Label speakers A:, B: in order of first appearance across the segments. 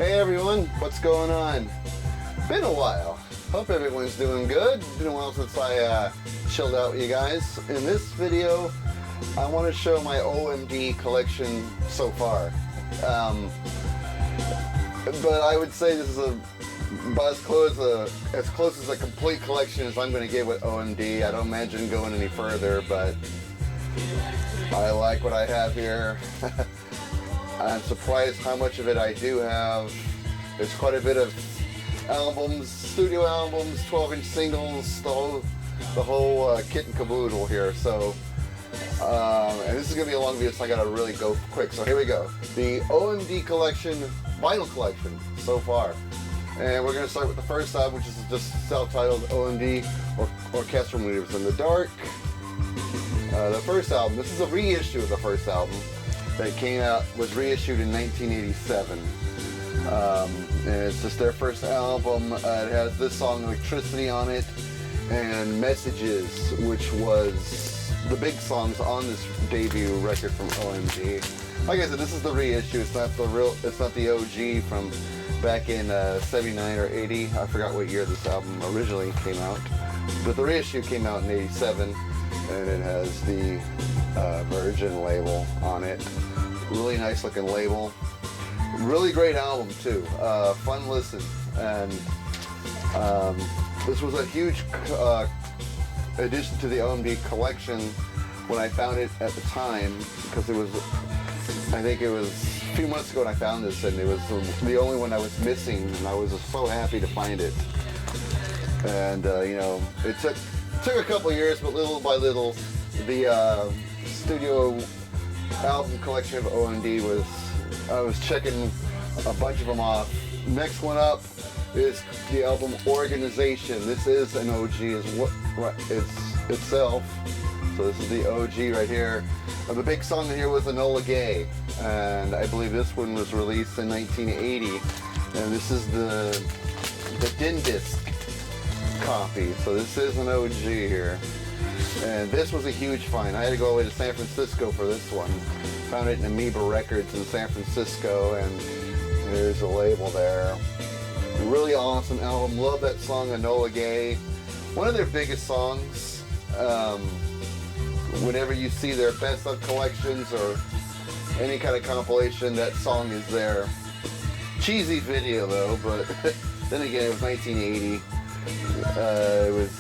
A: Hey everyone, what's going on? Been a while. Hope everyone's doing good. Been a while since I chilled out with you guys. In this video, I want to show my OMD collection so far. But I would say this is about as close as a complete collection as I'm going to get with OMD. I don't imagine going any further, but I like what I have here. I'm surprised how much of it I do have. There's quite a bit of albums, studio albums, 12-inch singles, the whole kit and caboodle here. So, and this is gonna be a long video, so I gotta really go quick. So here we go. The OMD collection, vinyl collection so far. And we're gonna start with the first album, which is just self-titled OMD Orchestral Maneuvers in the Dark. The first album, this is a reissue of the first album that came out, was reissued in 1987. And it's just their first album. It has this song, Electricity, on it, and Messages, which was the big songs on this debut record from OMD. Like I said, this is the reissue. It's not the OG from back in 79 or 80. I forgot what year this album originally came out. But the reissue came out in 87, and it has the Virgin label on it. Really nice looking label. Really great album too. Fun listen. And this was a huge addition to the OMD collection when I found it at the time, because it was, I think it was a few months ago when I found this, and it was the only one I was missing, and I was so happy to find it. And you know, it took a couple years, but little by little, the studio album collection of OMD I was checking a bunch of them off. Next one up is the album Organization. This is an OG itself. So this is the OG right here. The big song in here was Enola Gay, and I believe this one was released in 1980. And this is the DIN disc copy. So this is an OG here. And this was a huge find. I had to go all the way to San Francisco for this one. Found it in Amoeba Records in San Francisco, and there's a label there. Really awesome album. Love that song, Enola Gay. One of their biggest songs. Whenever you see their best of collections or any kind of compilation, that song is there. Cheesy video though, but then again, it was 1980. It was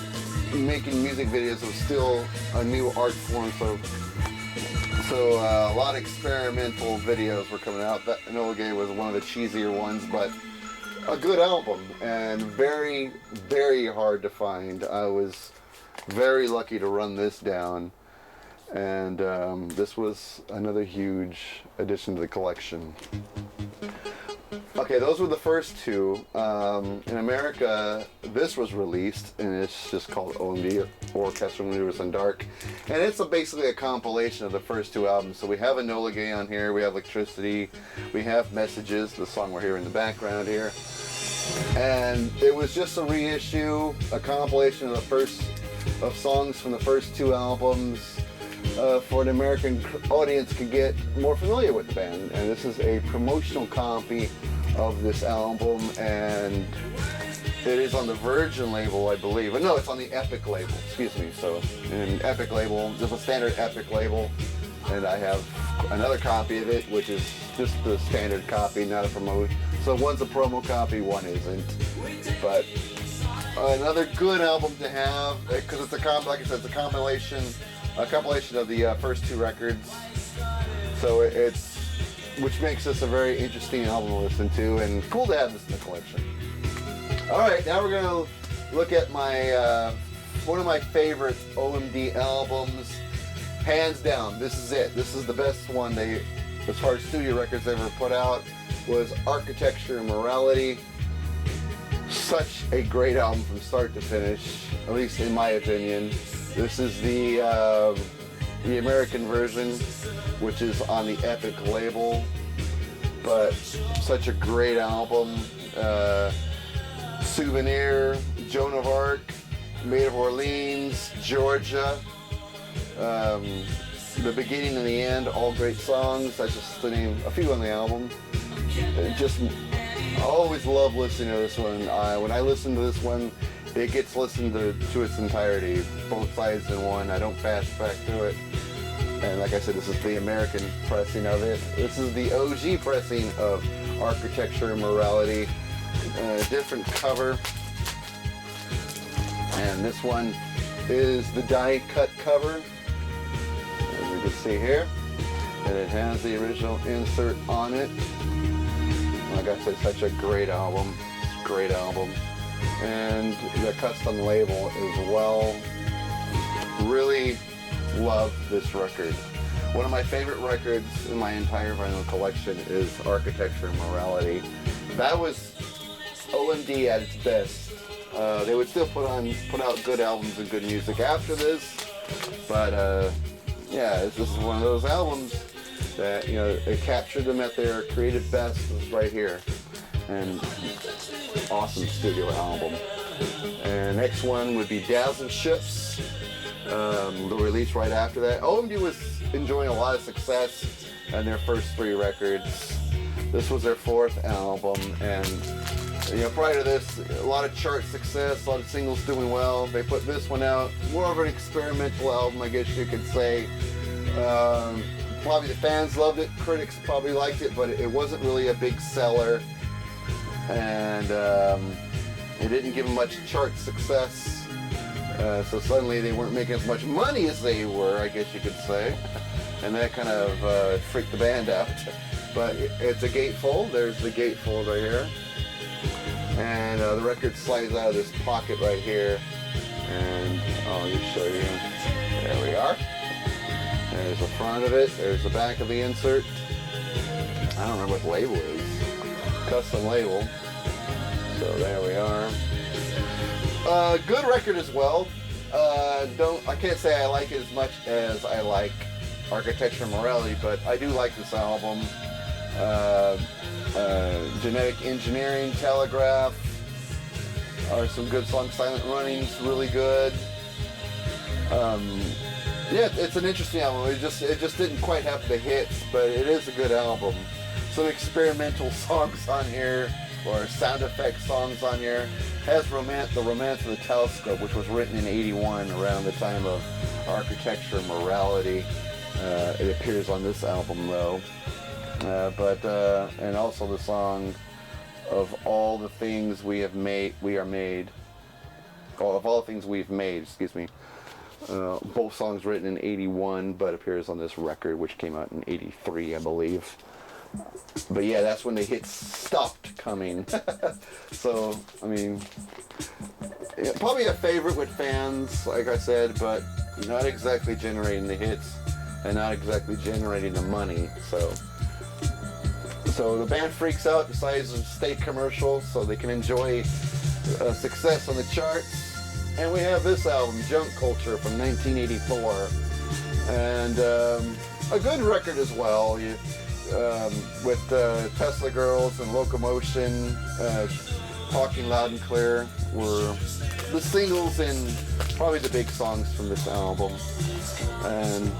A: making music videos was still a new art form, so a lot of experimental videos were coming out. That Enola Gay was one of the cheesier ones, but a good album, and very, very hard to find. I was very lucky to run this down, and this was another huge addition to the collection. Okay, those were the first two. In America, this was released, and it's just called OMD, Orchestral Maneuvers in the Dark. And it's basically a compilation of the first two albums. So we have Enola Gay on here, we have Electricity, we have Messages, the song we're hearing in the background here. And it was just a reissue, a compilation of songs from the first two albums, for an American audience to get more familiar with the band. And this is a promotional copy of this album, and it is on the Virgin label, I believe. No, it's on the Epic label, excuse me. So, an Epic label, just a standard Epic label, and I have another copy of it, which is just the standard copy, not a promote. So one's a promo copy, one isn't. But another good album to have, because it's like I said, it's a compilation of the first two records. So which makes this a very interesting album to listen to, and cool to have this in the collection. Alright, now we're going to look at my one of my favorite OMD albums. Hands down, this is it. This is the best one as far as studio records they ever put out, was Architecture and Morality. Such a great album from start to finish, at least in my opinion. This is the American version, which is on the Epic label, but such a great album. Souvenir, Joan of Arc, Maid of Orleans, Georgia, the beginning and the end, all great songs. That's just to name a few on the album. Just I always love listening to this one. When I listen to this one, it gets listened to its entirety, both sides in one. I don't fast track through it. And like I said, this is the American pressing of it. This is the OG pressing of Architecture and Morality. Different cover. And this one is the die cut cover, as you can see here. And it has the original insert on it. Like I said, such a great album. It's a great album. And the custom label as well. Really love this record. One of my favorite records in my entire vinyl collection is Architecture and Morality. That was OMD at its best. They would still put out good albums and good music after this, but yeah, this is one of those albums that, you know, it captured them at their creative best. This is right here, and awesome studio album. And next one would be Dazzling Ships. The release right after that. OMD was enjoying a lot of success on their first 3 records. This was their 4th album, and you know, prior to this, a lot of chart success, a lot of singles doing well. They put this one out, more of an experimental album, I guess you could say. Probably the fans loved it, critics probably liked it, but it wasn't really a big seller, and it didn't give them much chart success. So suddenly they weren't making as much money as they were, I guess you could say, and that kind of freaked the band out. But it's a gatefold. There's the gatefold right here. And the record slides out of this pocket right here. And I'll just show you. There we are. There's the front of it. There's the back of the insert. I don't remember what the label is. Custom label. So there we are. Good record as well. I can't say I like it as much as I like Architecture and Morality, but I do like this album. Genetic Engineering, Telegraph are some good songs. Silent Running's really good. Yeah, it's an interesting album. It just didn't quite have the hits, but it is a good album. Some experimental songs on here, or sound effect songs on here. Has The Romance of the Telescope, which was written in '81, around the time of Architecture and Morality. It appears on this album though. And also the song Of All the Things We Have Made, Of All the Things We've Made, excuse me. Both songs written in '81, but appears on this record, which came out in '83, I believe. But yeah, that's when the hits stopped coming. So, I mean, yeah, probably a favorite with fans, like I said, but not exactly generating the hits and not exactly generating the money. So the band freaks out, decides to stay commercial so they can enjoy success on the charts. And we have this album, Junk Culture, from 1984. And a good record as well. With Tesla Girls and Locomotion, Talking Loud and Clear were the singles and probably the big songs from this album. And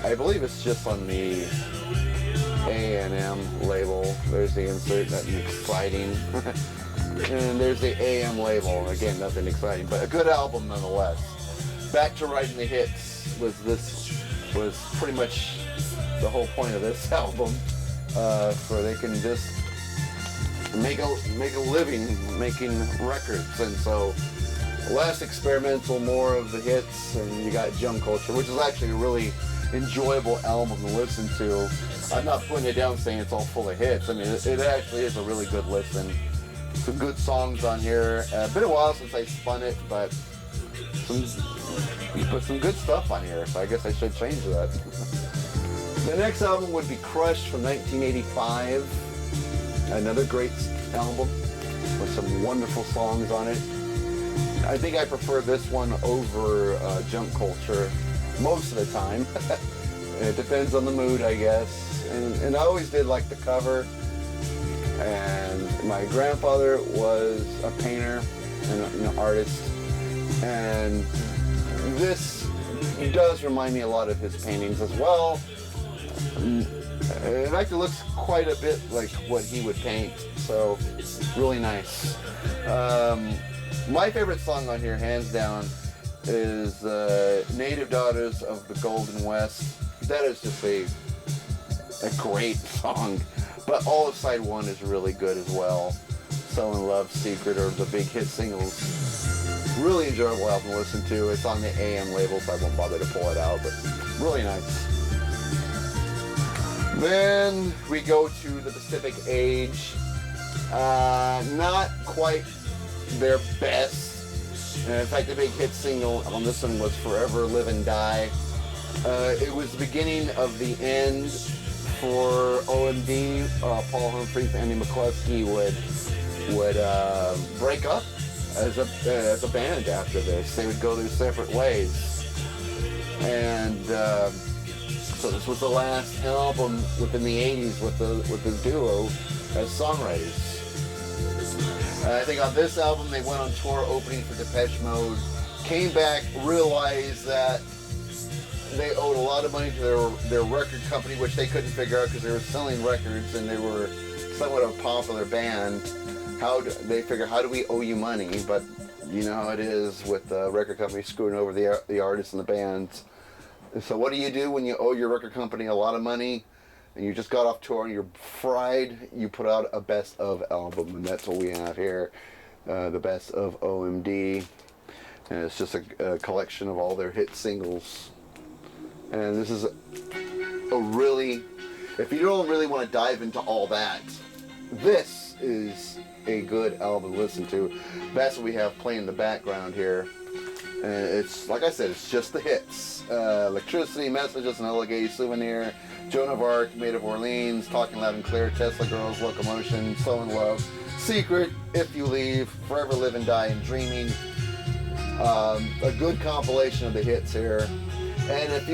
A: I believe it's just on the A&M label. There's the insert, nothing exciting. And there's the AM label, again, nothing exciting, but a good album nonetheless. Back to writing the hits was pretty much the whole point of this album, so they can just make a living making records. And so less experimental, more of the hits, and you got Junk Culture, which is actually a really enjoyable album to listen to. I'm not putting it down saying it's all full of hits. I mean, it actually is a really good listen. Some good songs on here. Been a while since I spun it, but you put some good stuff on here, so I guess I should change that. The next album would be Crush from 1985. Another great album with some wonderful songs on it. I think I prefer this one over Junk Culture most of the time. It depends on the mood, I guess. And I always did like the cover. And my grandfather was a painter and an artist. And this does remind me a lot of his paintings as well. In fact, it looks quite a bit like what he would paint, so really nice. My favorite song on here, hands down, is Native Daughters of the Golden West. That is just a great song, but all of side one is really good as well. So in Love, Secret are the big hit singles. Really enjoyable album to listen to. It's on the AM label, so I won't bother to pull it out, but really nice. Then we go to the Pacific Age. Not quite their best. In fact, the big hit single on this one was Forever Live and Die. It was the beginning of the end for OMD. Paul Humphries and Andy McCluskey would break up as a band after this. They would go their separate ways. And so this was the last album within the 80s with the duo as songwriters. I think on this album they went on tour opening for Depeche Mode, came back, realized that they owed a lot of money to their record company, which they couldn't figure out because they were selling records and they were somewhat of a popular band. They figure, how do we owe you money? But you know how it is with the record company screwing over the artists and the bands. So what do you do when you owe your record company a lot of money and you just got off tour and you're fried? You put out a best of album, and that's what we have here, the best of OMD. And it's just a collection of all their hit singles. And this is a really, if you don't really want to dive into all that, this is a good album to listen to. That's what we have playing in the background here. And it's, like I said, it's just the hits. Electricity, Messages, Enola Gay, Souvenir, Joan of Arc, Maid of Orleans, Talking Loud and Clear, Tesla Girls, Locomotion, So in Love, Secret, If You Leave, Forever Live and Die, and Dreaming. A good compilation of the hits here. And if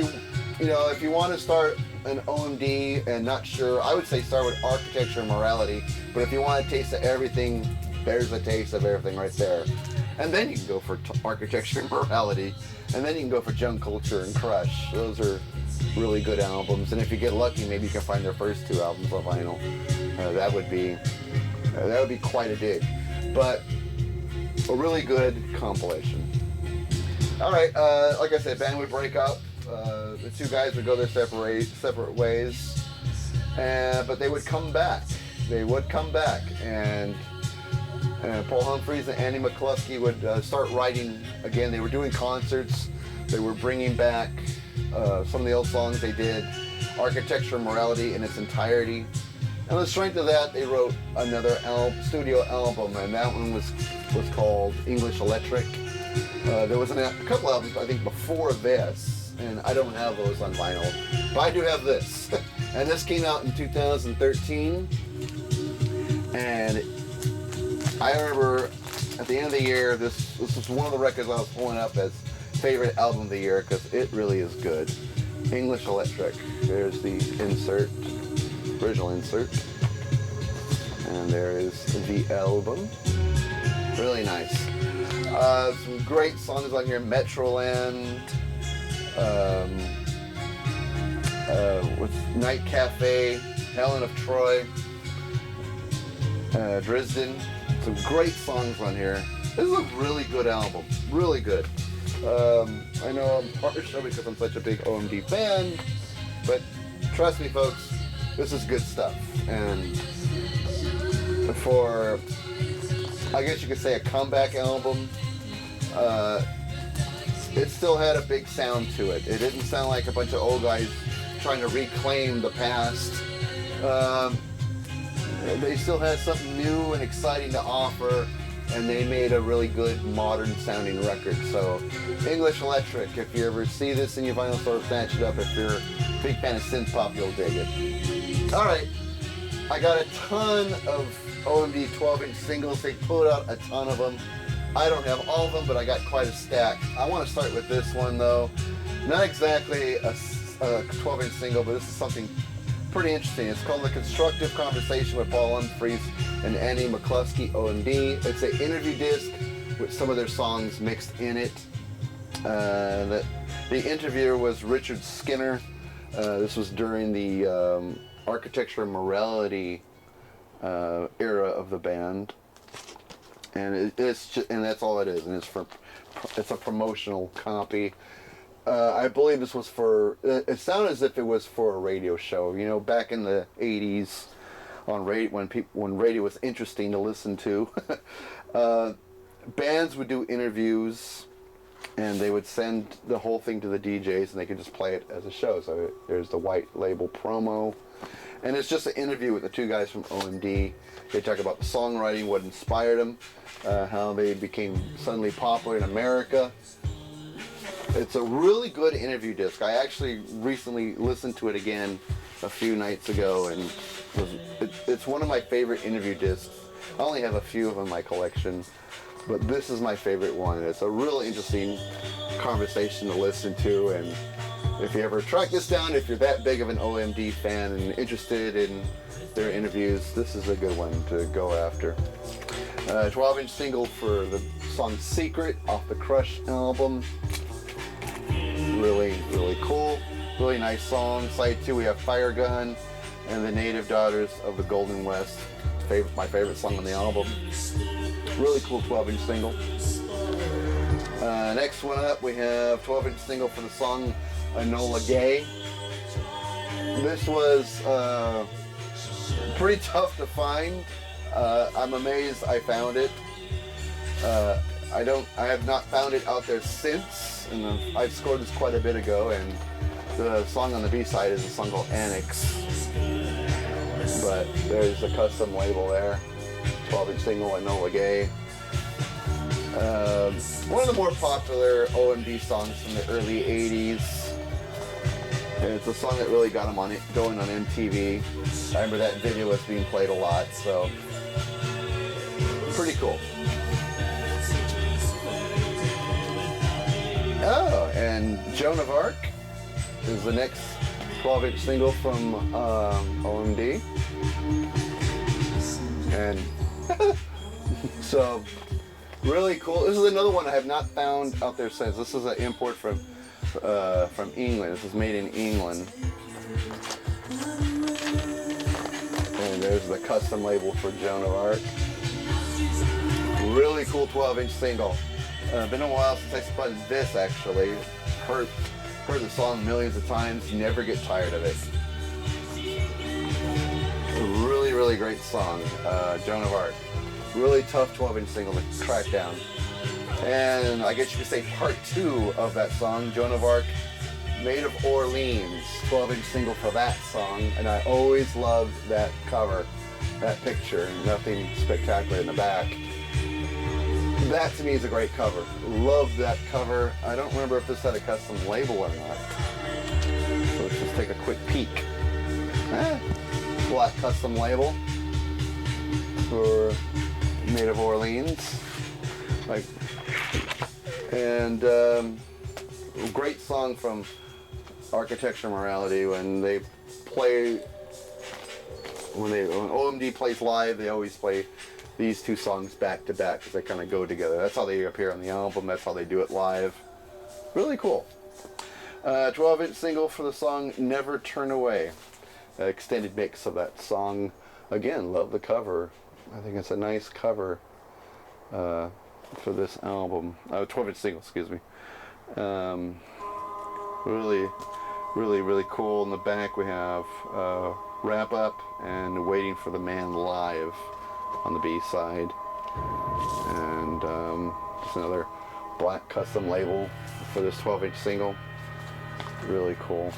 A: you want to start an OMD and not sure, I would say start with Architecture and Morality. But if you want a taste of everything, there's a taste of everything right there. And then you can go for Architecture and Morality. And then you can go for Junk Culture and Crush. Those are really good albums. And if you get lucky, maybe you can find their first two albums on vinyl. That would be quite a dig. But a really good compilation. All right, like I said, band would break up. The two guys would go their separate ways. But they would come back. And Paul Humphries and Andy McCluskey would start writing again. They were doing concerts. They were bringing back some of the old songs they did, Architecture and Morality in its entirety. And on the strength of that, they wrote another studio album, and that one was called English Electric. There was a couple albums, I think, before this, and I don't have those on vinyl, but I do have this. And this came out in 2013, and I remember at the end of the year, this was one of the records I was pulling up as favorite album of the year because it really is good. English Electric. There's the insert, original insert, and there is the album. Really nice. Some great songs on here. Metroland, with Night Cafe, Helen of Troy, Dresden. Some great songs on here. This is a really good album. Really good. I know I'm partial because I'm such a big OMD fan, but trust me, folks, this is good stuff. And for, I guess you could say, a comeback album, it still had a big sound to it. It didn't sound like a bunch of old guys trying to reclaim the past. They still had something new and exciting to offer, and they made a really good modern sounding record. So English Electric, if you ever see this in your vinyl store, snatch it up. If you're a big fan of synth pop, you'll dig it. Alright, I got a ton of OMD 12-inch singles. They put out a ton of them. I don't have all of them, but I got quite a stack. I want to start with this one though. Not exactly a 12-inch single, but this is something pretty interesting. It's called The Constructive Conversation with Paul Humphries and Andy McCluskey, OMD. It's an interview disc with some of their songs mixed in it. The interviewer was Richard Skinner. This was during the architecture and morality era of the band, and and that's all it is, and it's a promotional copy. I believe this was for. It sounded as if it was for a radio show. You know, back in the '80s, on radio when radio was interesting to listen to, bands would do interviews, and they would send the whole thing to the DJs, and they could just play it as a show. So there's the white label promo, and it's just an interview with the two guys from OMD. They talk about the songwriting, what inspired them, how they became suddenly popular in America. It's a really good interview disc. I actually recently listened to it again a few nights ago, and it's one of my favorite interview discs. I only have a few of them in my collection, but this is my favorite one. It's a really interesting conversation to listen to, and if you ever track this down, if you're that big of an OMD fan and interested in their interviews, this is a good one to go after. 12-inch single for the song Secret off the Crush album. Really, really cool. Really nice song. Side 2, we have Fire Gun and the Native Daughters of the Golden West. My favorite song on the album. Really cool 12-inch single. Next one up, we have 12-inch single for the song Enola Gay. This was pretty tough to find. I'm amazed I found it. I have not found it out there since, and I've scored this quite a bit ago, and the song on the B-side is a song called Annex. But there's a custom label there. 12-inch single, Enola Gay. One of the more popular OMD songs from the early 80s. And it's a song that really got them going on MTV. I remember that video was being played a lot, so pretty cool. Oh, and Joan of Arc is the next 12-inch single from OMD. And so, really cool. This is another one I have not found out there since. This is an import from England. This is made in England. And there's the custom label for Joan of Arc. Really cool 12-inch single. Been a while since I spun this, actually. Heard the song millions of times, never get tired of it. Really, really great song, Joan of Arc. Really tough 12-inch single to track down. And I guess you could say part 2 of that song, Joan of Arc, Maid of Orleans, 12-inch single for that song. And I always loved that cover, that picture, nothing spectacular in the back. That to me is a great cover. Love that cover. I don't remember if this had a custom label or not. So let's just take a quick peek. Black custom label for Maid of Orleans. Great song from Architecture Morality. When OMD plays live, they always play these two songs back to back because they kind of go together. That's how they appear on the album. That's how they do it live. Really cool. 12-inch single for the song Never Turn Away. Extended mix of that song. Again, love the cover. I think it's a nice cover for this album. 12-inch single, excuse me. Really, really, really cool. In the back we have Wrap Up and Waiting for the Man Live on the B-side, and just another black custom label for this 12-inch single. Really cool.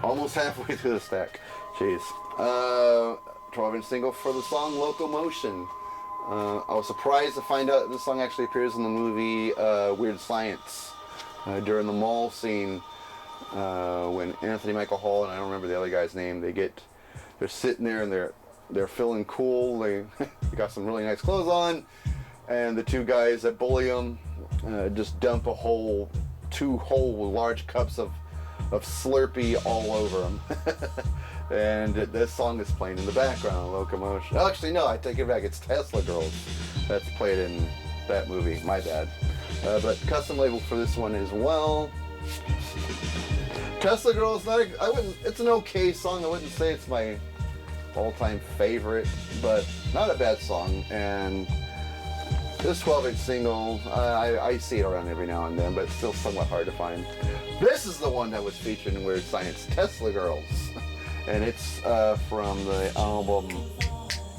A: Almost halfway through the stack. Jeez. 12-inch single for the song Locomotion. I was surprised to find out this song actually appears in the movie Weird Science during the mall scene when Anthony Michael Hall and I don't remember the other guy's name. They're sitting there and they're feeling cool. They got some really nice clothes on, and the two guys that bully them just dump two whole large cups of Slurpee all over them. And this song is playing in the background, Locomotion. Oh, actually, no, I take it back. It's Tesla Girls that's played in that movie. My bad. But custom label for this one as well. Tesla Girl is not. It's an okay song. I wouldn't say it's my all-time favorite, but not a bad song. And this 12-inch single, I see it around every now and then, but it's still somewhat hard to find. This is the one that was featured in Weird Science, Tesla Girls, and it's from the album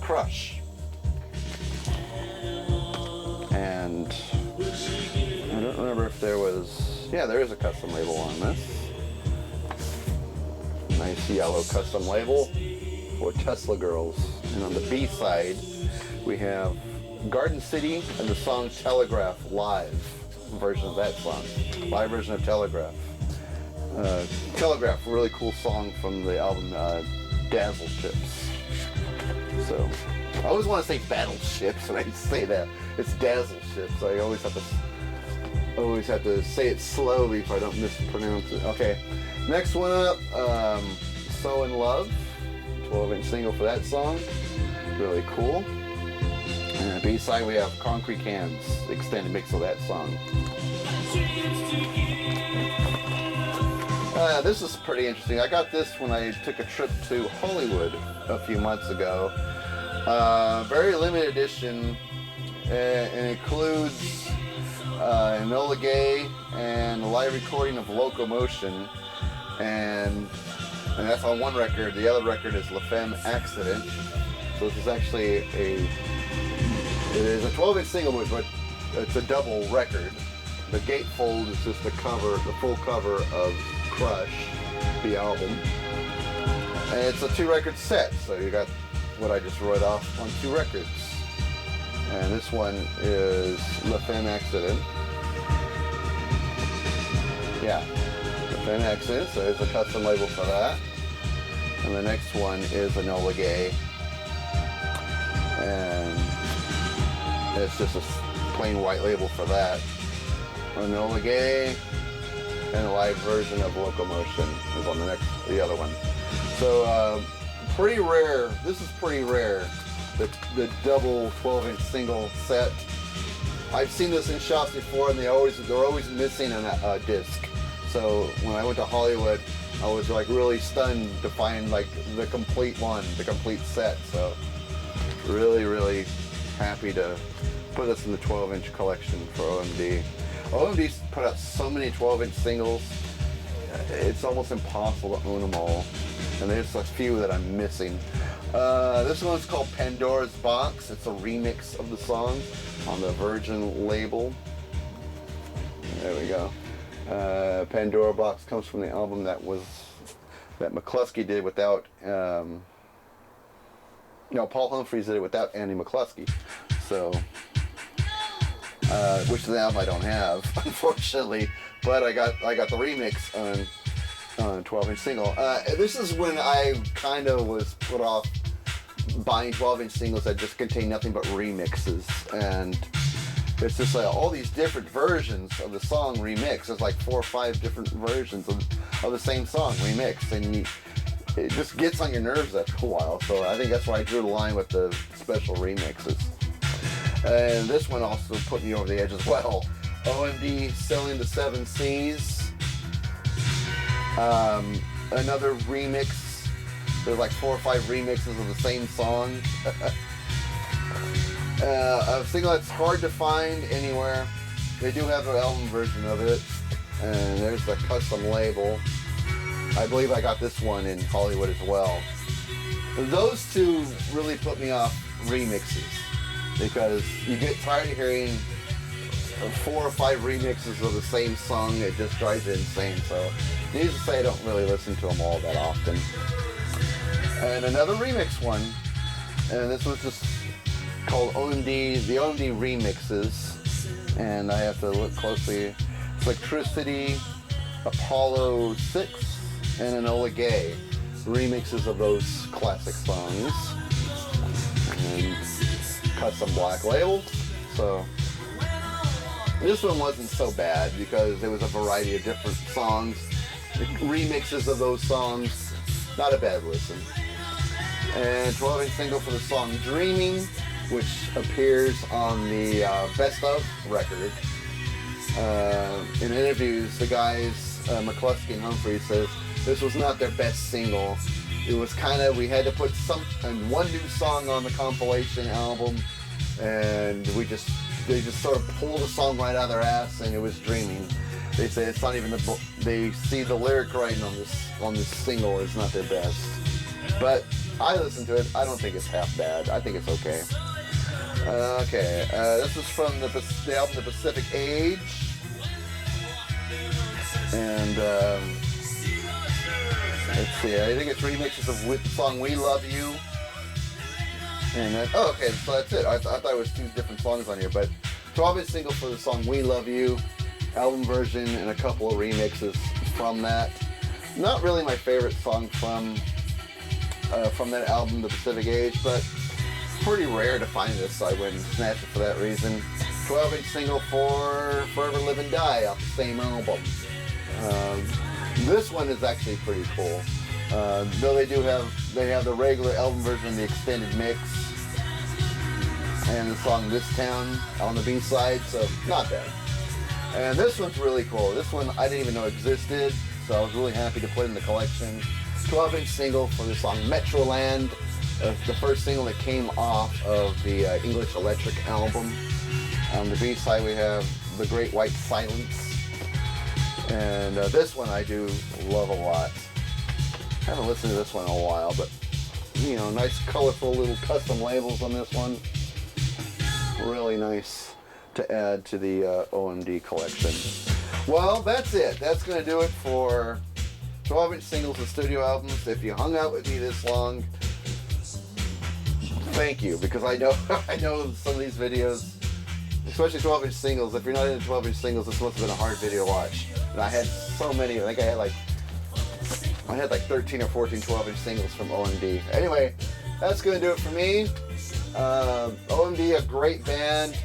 A: Crush. And I don't remember if there was. Yeah, there is a custom label on this. Nice yellow custom label for Tesla Girls. And on the B side, we have Garden City and the song Telegraph live version of that song. Live version of Telegraph. Telegraph, really cool song from the album Dazzle Ships. So, I always want to say Battleships, and I say that. It's Dazzle Ships. I always have to say it slowly if I don't mispronounce it. Okay, next one up, So in Love, 12-inch single for that song. Really cool. And B-side we have Concrete Cans, extended mix of that song. This is pretty interesting. I got this when I took a trip to Hollywood a few months ago. Very limited edition, and includes Enola Gay and a live recording of Locomotion, and that's on one record. The other record is La Femme Accident. So this is actually it is a 12-inch single, but it's a double record. The gatefold is just the full cover of Crush, the album. And it's a 2-record set, so you got what I just wrote off on 2 records. And this one is La Femme Accident. Yeah, La Femme Accident, so there's a custom label for that. And the next one is Enola Gay. And it's just a plain white label for that. Enola Gay and a live version of Locomotion is on the other one. So pretty rare. This is pretty rare. The double 12-inch single set. I've seen this in shops before, and they're always missing a disc. So when I went to Hollywood, I was like really stunned to find like the complete set. So really, really happy to put this in the 12-inch collection for OMD. OMD's put out so many 12-inch singles, it's almost impossible to own them all. And there's a few that I'm missing. This one's called Pandora Box. It's a remix of the song on the Virgin label. There we go. Pandora Box comes from the album that McCluskey did without, Paul Humphries did it without Andy McCluskey. So, which the album I don't have, unfortunately, but I got the remix on 12-inch single. This is when I kind of was put off buying 12-inch singles that just contain nothing but remixes, and it's just like all these different versions of the song remixed. There's like 4 or 5 different versions of the same song remixed, and it just gets on your nerves after a while. So I think that's why I drew the line with the special remixes. And this one also put me over the edge as well. OMD Selling the 7 Seas. Another remix. There's like 4 or 5 remixes of the same song. A single that's hard to find anywhere. They do have an album version of it, and there's the custom label. I believe I got this one in Hollywood as well. Those two really put me off remixes, because you get tired of hearing 4 or 5 remixes of the same song. It just drives you insane. So needless to say, I don't really listen to them all that often. And another remix one, and this was just called the OMD Remixes, and I have to look closely. It's Electricity, Apollo 6, and Enola Gay. Remixes of those classic songs. And custom black label. So this one wasn't so bad because there was a variety of different songs. Remixes of those songs, not a bad listen. And 12-inch single for the song Dreaming, which appears on the Best Of record. In interviews, the guys McCluskey and Humphrey says this was not their best single. It was kind of, we had to put one new song on the compilation album, and they just sort of pulled a song right out of their ass, and it was Dreaming. They say it's not even they see the lyric writing on this single is not their best. But I listened to it. I don't think it's half bad. I think it's okay. This is from the album The Pacific Age. And let's see, I think it's remixes of the song We Love You. And so that's it. I thought it was two different songs on here, but 12-inch single for the song We Love You, album version, and a couple of remixes from that. Not really my favorite song from that album, The Pacific Age, but pretty rare to find this, so I went and snatched it for that reason. 12-inch single for Forever Live and Die off the same album. This one is actually pretty cool. Though they have the regular album version and the extended mix, and the song This Town on the B-side, so not bad. And this one's really cool. This one I didn't even know existed, so I was really happy to put in the collection. 12-inch single for the song Metroland, the first single that came off of the English Electric album. On the B-side we have The Great White Silence. And this one I do love a lot. I haven't listened to this one in a while, but you know, nice colorful little custom labels on this one. Really nice to add to the OMD collection. Well, that's it. That's going to do it for 12-inch singles and studio albums. If you hung out with me this long, thank you, because I know some of these videos, especially 12-inch singles, if you're not into 12-inch singles, this must have been a hard video to watch. And I had so many. I think I had like 13 or 14 12-inch singles from OMD. Anyway, that's going to do it for me. OMD, a great band.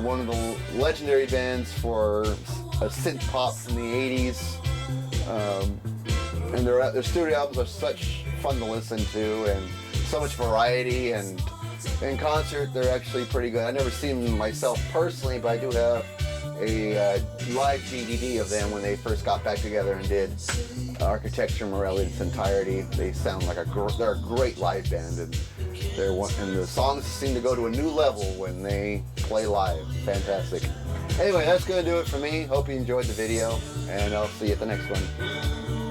A: One of the legendary bands for a synth pop from the 80s. And their studio albums are such fun to listen to, and so much variety, and in concert they're actually pretty good. I've never seen them myself personally, but I do have a live DVD of them when they first got back together and did Architecture Morale in its entirety. They sound like they're a great live band, and the songs seem to go to a new level when they play live. Fantastic. Anyway, that's going to do it for me. Hope you enjoyed the video, and I'll see you at the next one.